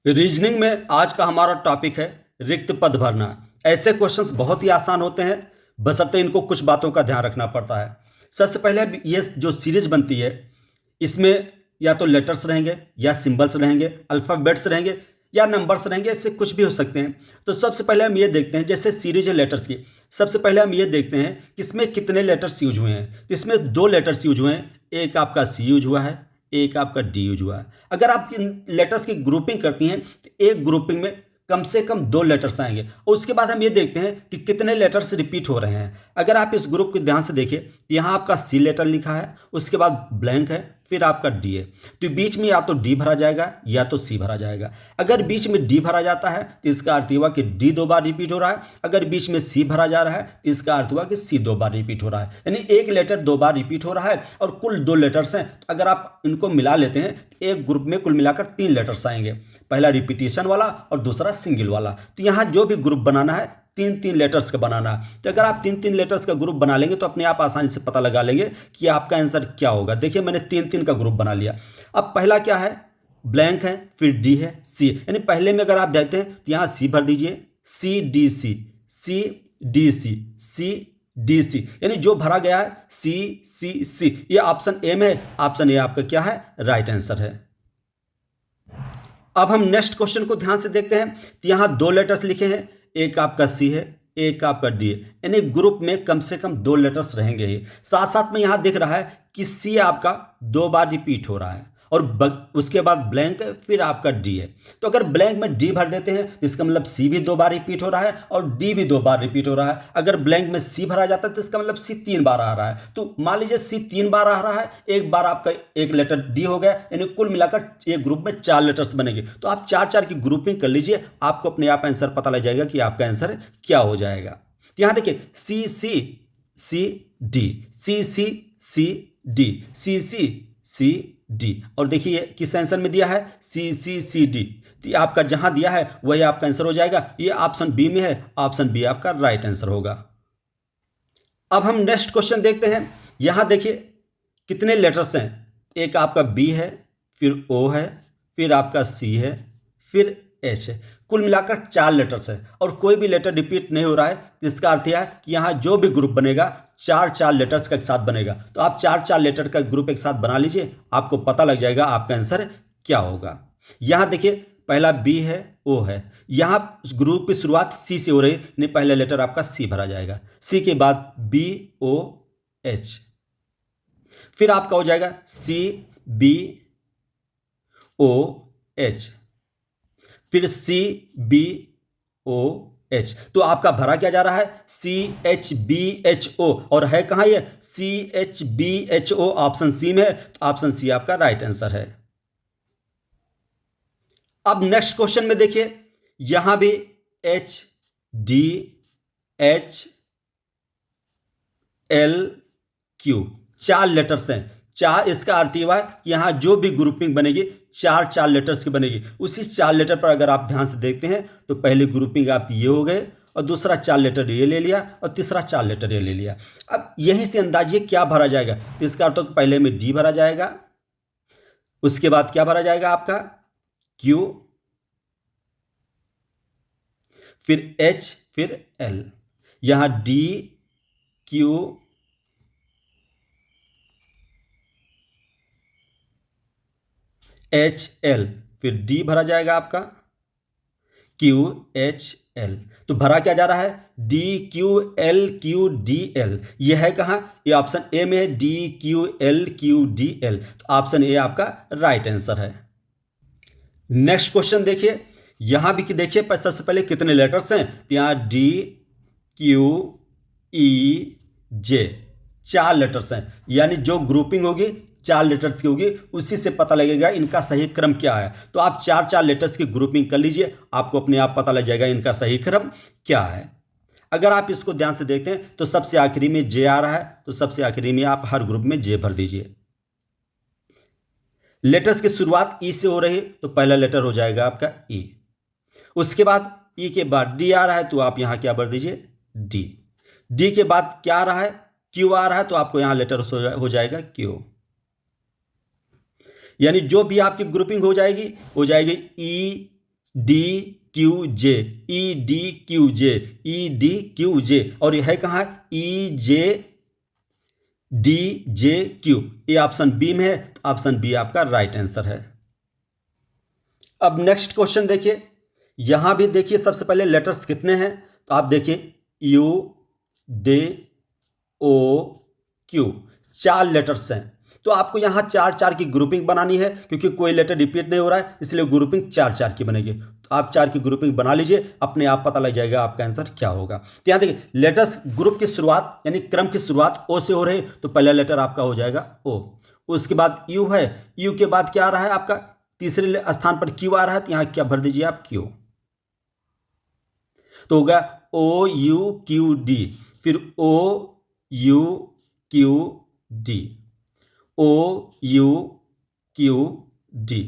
Reasoning में आज का हमारा टॉपिक है रिक्त पद भरना। ऐसे क्वेश्चंस बहुत ही आसान होते हैं, बशर्ते इनको कुछ बातों का ध्यान रखना पड़ता है। सबसे पहले ये जो सीरीज बनती है, इसमें या तो लेटर्स रहेंगे या सिंबल्स रहेंगे, अल्फ़ाबेट्स रहेंगे या नंबर्स रहेंगे, इससे कुछ भी हो सकते हैं। तो सबसे पहले हम ये देखते हैं, जैसे सीरीज है लेटर्स की, सबसे पहले हम ये देखते हैं कि इसमें कितने लेटर्स यूज हुए हैं। तो इसमें दो लेटर्स यूज हुए हैं, एक आपका सी यूज हुआ है, एक आपका डी यूज हुआ है। अगर आप इन लेटर्स की ग्रुपिंग करती हैं तो एक ग्रुपिंग में कम से कम दो लेटर्स आएंगे, और उसके बाद हम ये देखते हैं कि कितने लेटर्स रिपीट हो रहे हैं। अगर आप इस ग्रुप को ध्यान से देखिए तो यहाँ आपका सी लेटर लिखा है, उसके बाद ब्लैंक है, फिर आपका डी है। तो बीच में या तो डी भरा जाएगा या तो सी भरा जाएगा। अगर बीच में डी भरा जाता है तो इसका अर्थ हुआ कि डी दो बार रिपीट हो रहा है। अगर बीच में सी भरा जा रहा है तो इसका अर्थ हुआ कि सी दो बार रिपीट हो रहा है, यानी एक लेटर दो बार रिपीट हो रहा है और कुल दो लेटर्स हैं। तो अगर आप इनको मिला लेते हैं तो एक ग्रुप में कुल मिलाकर तीन लेटर्स आएंगे, पहला रिपीटेशन वाला और दूसरा सिंगल वाला। तो यहाँ जो भी ग्रुप बनाना है तीन तीन लेटर्स का बनाना है। तो अगर आप तीन तीन लेटर्स का ग्रुप बना लेंगे तो अपने आप आसानी से पता लगा लेंगे कि आपका आंसर क्या होगा। देखिए मैंने तीन तीन का ग्रुप बना लिया। अब पहला क्या है, ब्लैंक है, फिर डी है, सी, यानी पहले में अगर आप देखते हैं तो यहाँ सी भर दीजिए, C D C, C D C, C D C, यानी जो भरा गया है सी सी सी, ये ऑप्शन ए में है। ऑप्शन ए आपका क्या है, राइट आंसर है। अब हम नेक्स्ट क्वेश्चन को ध्यान से देखते हैं। तो यहाँ दो लेटर्स लिखे हैं, एक आपका सी है, एक आपका डी है, यानी ग्रुप में कम से कम दो लेटर्स रहेंगे ही। साथ साथ में यहाँ दिख रहा है कि सी आपका दो बार रिपीट हो रहा है और उसके बाद ब्लैंक है, फिर आपका डी है। तो अगर ब्लैंक में डी भर देते हैं तो इसका मतलब सी भी दो बार रिपीट हो रहा है और डी भी दो बार रिपीट हो रहा है। अगर ब्लैंक में सी भरा जाता है तो इसका मतलब सी तीन बार आ रहा है। तो मान लीजिए सी तीन बार आ रहा है, एक बार आपका एक लेटर डी हो गया, यानी कुल मिलाकर एक ग्रुप में चार लेटर्स बनेंगे। तो आप चार चार की ग्रुपिंग कर लीजिए, आपको अपने आप आंसर पता लग जाएगा कि आपका आंसर क्या हो जाएगा। तो यहाँ देखिए सी सी सी डी, सी सी सी डी, सी सी सी डी, और देखिए किस आंसर में दिया है, सी सी सी डी। तो आपका जहां दिया है वही आपका आंसर हो जाएगा। ये ऑप्शन बी में है, ऑप्शन बी आपका राइट आंसर होगा। अब हम नेक्स्ट क्वेश्चन देखते हैं। यहां देखिए कितने लेटर्स हैं, एक आपका बी है, फिर ओ है, फिर आपका सी है, फिर एच है। कुल मिलाकर चार लेटर्स है और कोई भी लेटर रिपीट नहीं हो रहा है। इसका अर्थ यह है कि यहाँ जो भी ग्रुप बनेगा चार चार लेटर्स का एक साथ बनेगा। तो आप चार चार लेटर का ग्रुप एक साथ बना लीजिए, आपको पता लग जाएगा आपका आंसर क्या होगा। यहाँ देखिए पहला बी है, ओ है, यहाँ ग्रुप की शुरुआत सी से हो रही है, नहीं पहला लेटर आपका सी भरा जाएगा, सी के बाद बी ओ एच, फिर आपका हो जाएगा सी बी ओ एच, फिर सी बी ओ एच। तो आपका भरा क्या जा रहा है, C H B H O, और है कहां ये, C H B H O option C में है। तो ऑप्शन सी आपका राइट आंसर है। अब नेक्स्ट क्वेश्चन में देखिए, यहां भी H D H L Q चार लेटर्स हैं। चार, इसका अर्थ हुआ है कि यहां जो भी ग्रुपिंग बनेगी चार चार लेटर्स की बनेगी। उसी चार लेटर पर अगर आप ध्यान से देखते हैं तो पहली ग्रुपिंग आपकी ये हो गए, और दूसरा चार लेटर ये ले लिया, और तीसरा चार लेटर ये ले लिया। अब यहीं से अंदाजिए क्या भरा जाएगा। तो इसका अर्थ पहले में डी भरा जाएगा, उसके बाद क्या भरा जाएगा आपका क्यू, फिर एच, फिर एल। यहां डी क्यू एच एल, फिर डी भरा जाएगा आपका क्यू एच एल। तो भरा क्या जा रहा है, D Q L Q D L. यह है कहां, ये ऑप्शन ए में है, D Q L Q D L. तो ऑप्शन ए आपका राइट आंसर है। नेक्स्ट क्वेश्चन देखिए, यहां भी देखिए सबसे पहले कितने लेटर्स हैं। तो यहां डी क्यू ई जे चार लेटर्स हैं, यानी जो ग्रुपिंग होगी चार लेटर्स की होगी, उसी से पता लगेगा इनका सही क्रम क्या है। तो आप चार चार लेटर्स की ग्रुपिंग कर लीजिए, आपको अपने आप पता लग जाएगा इनका सही क्रम क्या है। अगर आप इसको ध्यान से देखते हैं तो सबसे आखिरी में जे आ रहा है, तो सबसे आखिरी में आप हर ग्रुप में जे भर दीजिए। लेटर्स की शुरुआत ई से हो रही है तो पहला लेटर हो जाएगा आपका ई, उसके बाद ई के बाद डी आ रहा है तो आप यहां क्या भर दीजिए डी, डी के बाद क्या आ रहा है, क्यू आ रहा है, तो आपको यहां लेटर हो जाएगा क्यू। यानी जो भी आपकी ग्रुपिंग हो जाएगी ई डी क्यू जे, ई डी क्यू जे, ई डी क्यू जे, और यह है कहाँ है, ई जे डी जे क्यू, ये ऑप्शन बी में है, तो ऑप्शन बी आपका राइट आंसर है। अब नेक्स्ट क्वेश्चन देखिए, यहां भी देखिए सबसे पहले लेटर्स कितने हैं, तो आप देखिए U D O Q, 4 letters हैं, तो आपको यहां 4-4 की ग्रुपिंग बनानी है, क्योंकि कोई लेटर रिपीट नहीं हो रहा है, इसलिए ग्रुपिंग 4-4 की बनेगी। तो आप 4 की ग्रुपिंग बना लीजिए, अपने आप पता लग जाएगा आपका आंसर क्या होगा। तो यहां देखिए लेटर्स ग्रुप की शुरुआत यानी क्रम की शुरुआत ओ से हो रही है, तो पहला लेटर आपका हो जाएगा ओ। उसके बाद यू है, यू के बाद क्या आ रहा है आपका, तीसरे स्थान पर क्यू आ रहा है, तो यहां क्या भर दीजिए आप, क्यू, तो होगा ओ यू क्यू डी, फिर o u q d, o u q d,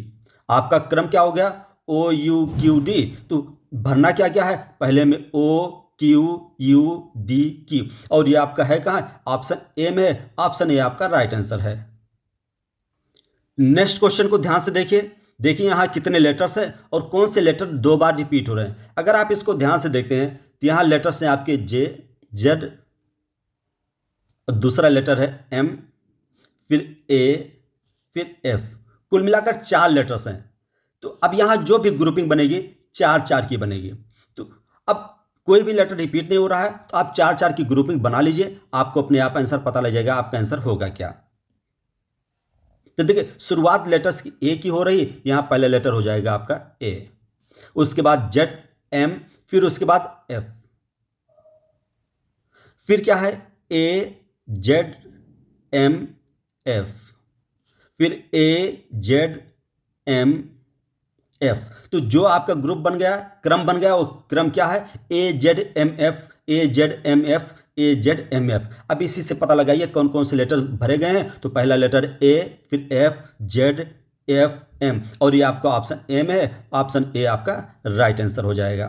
आपका क्रम क्या हो गया, ओ यू क्यू डी। तो भरना क्या क्या है, पहले में O Q U D Q, और ये आपका है कहाँ, ऑप्शन ए में है, ऑप्शन ए आपका राइट आंसर है। नेक्स्ट क्वेश्चन को ध्यान से देखिए, देखिए यहाँ कितने लेटर्स हैं और कौन से लेटर 2 बार रिपीट हो रहे हैं। अगर आप इसको ध्यान से देखते हैं तो यहाँ लेटर्स हैं आपके जे, जेड, और दूसरा लेटर है एम, फिर ए, फिर एफ, कुल मिलाकर 4 लेटर्स हैं। तो अब यहाँ जो भी ग्रुपिंग बनेगी 4-4 की बनेगी। तो अब कोई भी लेटर रिपीट नहीं हो रहा है, तो आप 4-4 की ग्रुपिंग बना लीजिए, आपको अपने आप आंसर पता लग जाएगा आपका आंसर होगा क्या। तो देखिए शुरुआत लेटर्स की ए की हो रही, यहाँ पहला लेटर हो जाएगा आपका ए, उसके बाद जेड एम, फिर उसके बाद एफ, फिर क्या है ए जेड एम एफ, फिर ए जेड एम एफ। तो जो आपका ग्रुप बन गया, क्रम बन गया, वो क्रम क्या है, ए जेड एम एफ, ए जेड एम एफ, ए जेड एम एफ। अब इसी से पता लगाइए कौन कौन से लेटर भरे गए हैं। तो पहला लेटर ए, फिर एफ, जेड, एफ, एम, और ये आपका ऑप्शन ए में है, ऑप्शन ए आपका राइट आंसर हो जाएगा।